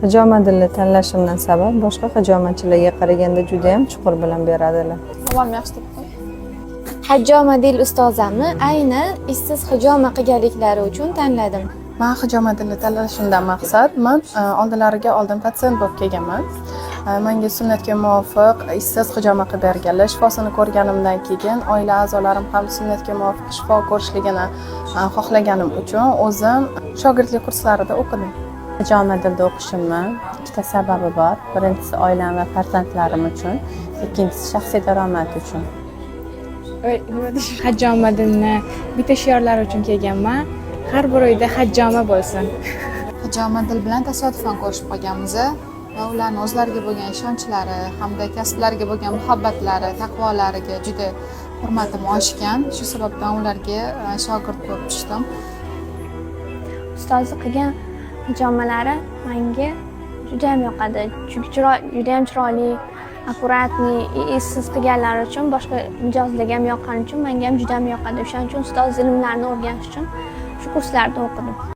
Hijomat tilini tanlashimdan sabab boshqa hijomatchilarga qaraganda juda ham chuqur bilim beradilar. Tamam, yaxshi deb qo'y. Hajjoma dil ustozimni aynan ishsiz hijoma qilganliklari uchun tanladim. Men hijomat tilini tanlashimdan maqsad, men oldin patsient bo'lib kelganman. Menga sunnatga muvofiq ishsiz hijoma qilib berganlar, shifosini ko'rganimdan keyin oila a'zolarim ham sunnatga muvofiq shifo ko'rishligini xohlaganim uchun o'zim shogirdlik kurslarida o'qidim. Hijomat tilida o'qishimni ikkita sababi bor. Birinchisi oilam va farzandlarim uchun, ikkinchisi shaxsiy daromad uchun. Hajjoma dilni bitta shiorlar uchun kelganman. Har bir uyda hajjoma bo'lsin. Hajjoma dil bilan tasodifan ko'rishib qolganmiz va ularning o'zlariga bo'lgan ishonchlari hamda kasblariga bo'lgan muhabbatlari, taqvolariga juda hurmatim oshgan. Shu sababdan ularga shogird bo'lib tushdim. Ustozi qilgan hijomalari menga juda ham yoqadi. Chunki juda ham chiroyli, akkuratni, ishsiz qilganlar uchun boshqa mijozlarga ham yoqqani uchun menga ham juda ham yoqadi. O'shaning uchun ustoz ilmlarini o'rganish uchun shu kurslarda o'qidim.